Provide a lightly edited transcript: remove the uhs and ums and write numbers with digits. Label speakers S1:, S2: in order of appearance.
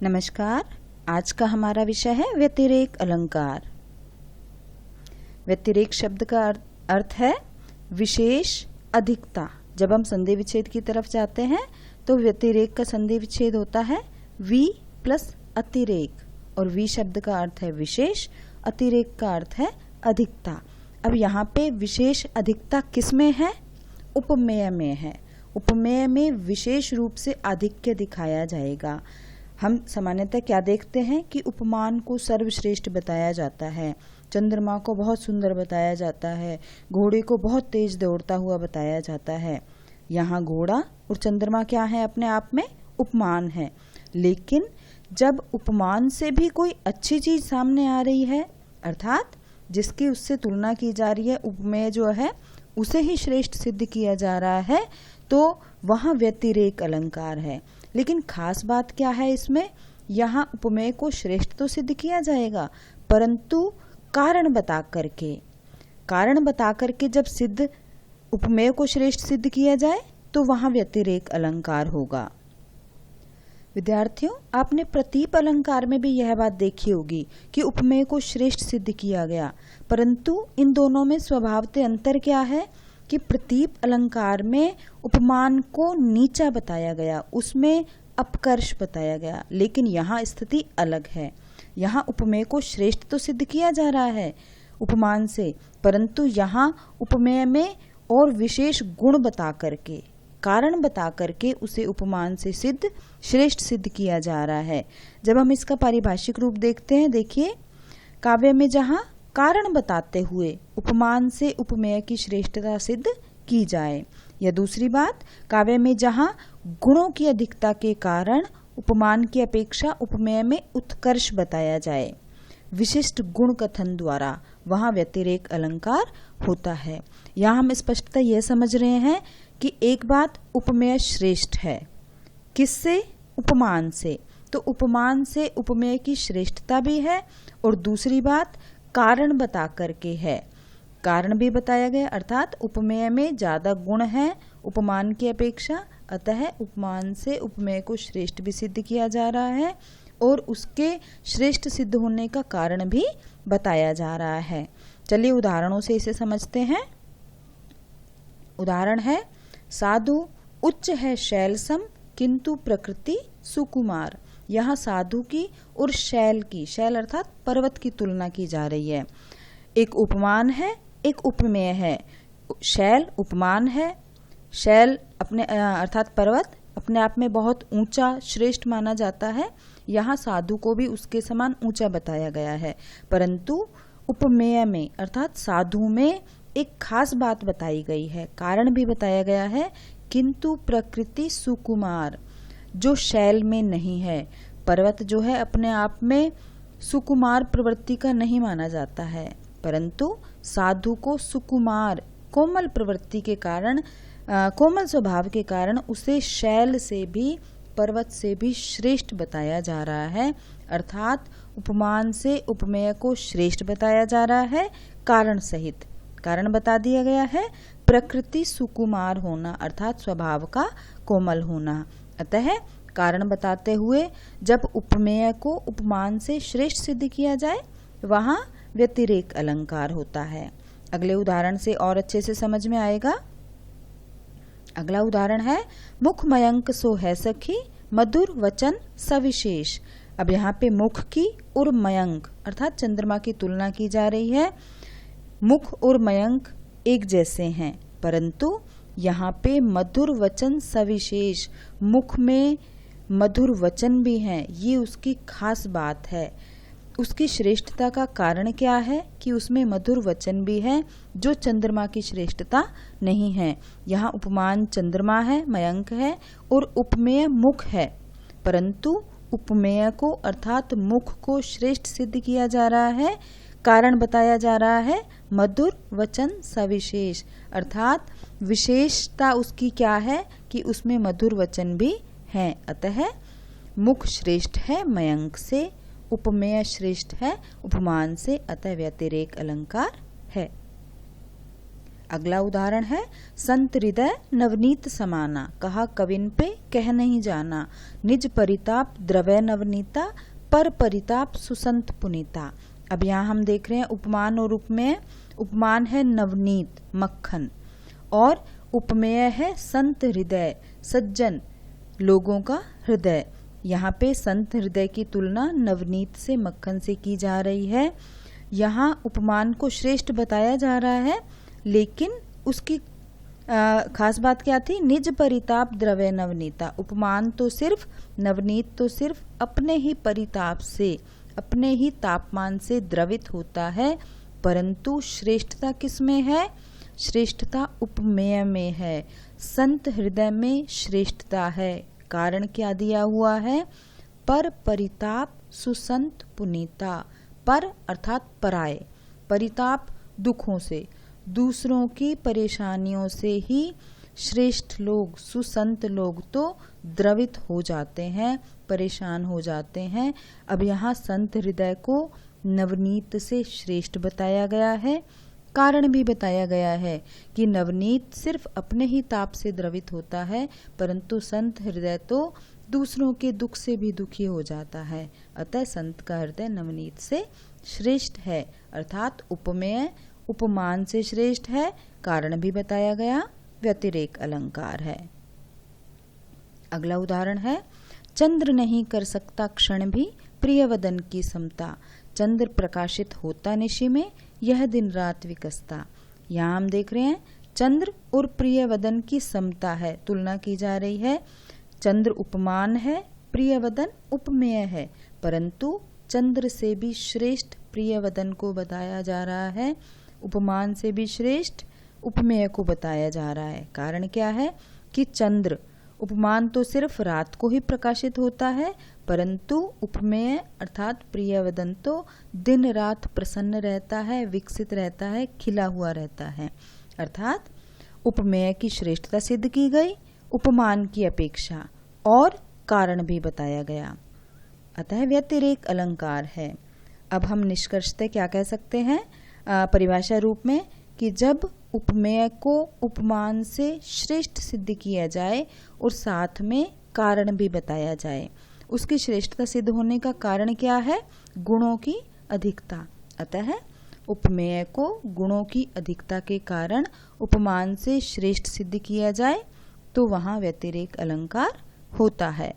S1: नमस्कार। आज का हमारा विषय है व्यतिरेक अलंकार। व्यतिरेक शब्द का अर्थ है विशेष अधिकता। जब हम संधि विच्छेद की तरफ जाते हैं तो व्यतिरेक का संधि विच्छेद होता है वि प्लस अतिरेक, और वि शब्द का अर्थ है विशेष, अतिरेक का अर्थ है अधिकता। अब यहाँ पे विशेष अधिकता किसमें है? उपमेय में है। उपमेय में विशेष रूप से आधिक्य दिखाया जाएगा। हम सामान्यतः क्या देखते हैं कि उपमान को सर्वश्रेष्ठ बताया जाता है, चंद्रमा को बहुत सुंदर बताया जाता है, घोड़े को बहुत तेज दौड़ता हुआ बताया जाता है। यहाँ घोड़ा और चंद्रमा क्या है? अपने आप में उपमान है। लेकिन जब उपमान से भी कोई अच्छी चीज सामने आ रही है, अर्थात जिसकी उससे तुलना की जा रही है, उपमेय जो है उसे ही श्रेष्ठ सिद्ध किया जा रहा है, तो वहाँ व्यतिरेक अलंकार है। लेकिन खास बात क्या है इसमें? यहाँ उपमेय को श्रेष्ठ तो सिद्ध किया जाएगा, परंतु कारण बता करके जब सिद्ध उपमेय को श्रेष्ठ सिद्ध किया जाए तो वहां व्यतिरेक अलंकार होगा। विद्यार्थियों, आपने प्रतीप अलंकार में भी यह बात देखी होगी कि उपमेय को श्रेष्ठ सिद्ध किया गया, परंतु इन दोनों में स्वभावतः अंतर क्या है कि प्रतीप अलंकार में उपमान को नीचा बताया गया, उसमें अपकर्ष बताया गया, लेकिन यहाँ स्थिति अलग है। यहाँ उपमेय को श्रेष्ठ तो सिद्ध किया जा रहा है उपमान से, परंतु यहाँ उपमेय में और विशेष गुण बता करके, कारण बता करके उसे उपमान से सिद्ध श्रेष्ठ सिद्ध किया जा रहा है। जब हम इसका पारिभाषिक रूप देखते हैं, देखिए, काव्य में जहाँ कारण बताते हुए उपमान से उपमेय की श्रेष्ठता सिद्ध की जाए, या दूसरी बात, काव्य में जहाँ गुणों की अधिकता के कारण उपमान की अपेक्षा उपमेय में उत्कर्ष बताया जाए, विशिष्ट गुण कथन द्वारा, वहाँ व्यतिरेक अलंकार होता है। यहाँ हम स्पष्टता यह समझ रहे हैं कि एक बात उपमेय श्रेष्ठ है, किससे? उपमान से। तो उपमान से उपमेय की श्रेष्ठता भी है, और दूसरी बात कारण बता करके है, कारण भी बताया गया, अर्थात उपमेय में ज्यादा गुण है उपमान की अपेक्षा, अतः उपमान से उपमेय को श्रेष्ठ भी सिद्ध किया जा रहा है, और उसके श्रेष्ठ सिद्ध होने का कारण भी बताया जा रहा है। चलिए उदाहरणों से इसे समझते हैं। उदाहरण है, साधु उच्च है शैल सम किंतु प्रकृति सुकुमार। यहाँ साधु की और शैल की, शैल अर्थात पर्वत की तुलना की जा रही है। एक उपमान है, एक उपमेय है। शैल उपमान है, शैल अपने अर्थात पर्वत अपने आप में बहुत ऊंचा श्रेष्ठ माना जाता है। यहाँ साधु को भी उसके समान ऊंचा बताया गया है, परंतु उपमेय में अर्थात साधु में एक खास बात बताई गई है, कारण भी बताया गया है, किंतु प्रकृति सुकुमार, जो शैल में नहीं है। पर्वत जो है अपने आप में सुकुमार प्रवृत्ति का नहीं माना जाता है, परंतु साधु को सुकुमार कोमल प्रवृत्ति के कारण, कोमल स्वभाव के कारण उसे शैल से भी, पर्वत से भी श्रेष्ठ बताया जा रहा है। अर्थात उपमान से उपमेय को श्रेष्ठ बताया जा रहा है कारण सहित। कारण बता दिया गया है प्रकृति सुकुमार होना, अर्थात स्वभाव का कोमल होना। अतः कारण बताते हुए जब उपमेय को उपमान से श्रेष्ठ सिद्ध किया जाए, वहां व्यतिरेक अलंकार होता है। अगले उदाहरण से और अच्छे से समझ में आएगा। अगला उदाहरण है, मुख मयंक सो है सखी मधुर वचन सविशेष। अब यहाँ पे मुख की और मयंक अर्थात चंद्रमा की तुलना की जा रही है। मुख और मयंक एक जैसे हैं, परंतु यहाँ पे मधुर वचन सविशेष, मुख में मधुर वचन भी हैं, ये उसकी खास बात है। उसकी श्रेष्ठता का कारण क्या है कि उसमें मधुर वचन भी है, जो चंद्रमा की श्रेष्ठता नहीं है। यहाँ उपमान चंद्रमा है, मयंक है, और उपमेय मुख है, परंतु उपमेय को अर्थात मुख को श्रेष्ठ सिद्ध किया जा रहा है, कारण बताया जा रहा है मधुर वचन सविशेष, अर्थात विशेषता उसकी क्या है कि उसमें मधुर वचन भी है। अतः मुख श्रेष्ठ है मयंक से, उपमेय श्रेष्ठ है उपमान से, अतः व्यतिरेक अलंकार है। अगला उदाहरण है संत हृदय नवनीत समाना, कहा कविन पे कह नहीं जाना, निज परिताप द्रवय नवनीता, पर परिताप सुसंत पुनीता। अब यहाँ हम देख रहे हैं उपमान और उपमेय। उपमान है नवनीत मक्खन और उपमेय है संत हृदय सज्जन लोगों का हृदय। यहाँ पे संत हृदय की तुलना नवनीत से मक्खन से की जा रही है। यहाँ उपमान को श्रेष्ठ बताया जा रहा है, लेकिन उसकी खास बात क्या थी? निज परिताप द्रवय नवनीता। उपमान तो सिर्फ, नवनीत तो सिर्फ अपने ही परिताप से, अपने ही तापमान से द्रवित होता है, परंतु श्रेष्ठता किस में है? श्रेष्ठता उपमेय में है। संत हृदय में श्रेष्ठता है। कारण क्या दिया हुआ है? पर परिताप सुसंत पुनीता। पर अर्थात पराये, परिताप दुखों से, दूसरों की परेशानियों से ही श्रेष्ठ लोग, सुसंत लोग तो द्रवित हो जाते हैं, परेशान हो जाते हैं। अब यहाँ संत हृदय को नवनीत से श्रेष्ठ बताया गया है। कारण भी बताया गया है कि नवनीत सिर्फ अपने ही ताप से द्रवित होता है, परंतु संत हृदय तो दूसरों के दुख से भी दुखी हो जाता है। अतः संत का हृदय नवनीत से श्रेष्ठ है, अर्थात उपमेय उपमान से श्रेष्ठ है। कारण भी बताया गया, व्यतिरेक अलंकार है। अगला उदाहरण है चंद्र नहीं कर सकता क्षण भी प्रियवदन की समता, चंद्र प्रकाशित होता निशि में यह दिन रात विकसता। यहाँ हम देख रहे हैं चंद्र और प्रियवदन की समता है, तुलना की जा रही है। चंद्र उपमान है, प्रियवदन उपमेय है, परंतु चंद्र से भी श्रेष्ठ प्रियवदन को बताया जा रहा है, उपमान से भी श्रेष्ठ उपमेय को बताया जा रहा है। कारण क्या है कि चंद्र, उपमान तो सिर्फ रात को ही प्रकाशित होता है, परंतु उपमेय अर्थात प्रियवदन तो दिन रात प्रसन्न रहता है, विकसित रहता है, खिला हुआ रहता है। अर्थात उपमेय की श्रेष्ठता सिद्ध की गई उपमान की अपेक्षा, और कारण भी बताया गया। अतः व्यतिरेक अलंकार है। अब हम निष्कर्षतः क्या कह सकते हैं परिभाषा रूप में कि जब उपमेय को उपमान से श्रेष्ठ सिद्ध किया जाए और साथ में कारण भी बताया जाए, उसकी श्रेष्ठता सिद्ध होने का कारण क्या है? गुणों की अधिकता। अतः उपमेय को गुणों की अधिकता के कारण उपमान से श्रेष्ठ सिद्ध किया जाए तो वहां व्यतिरेक अलंकार होता है।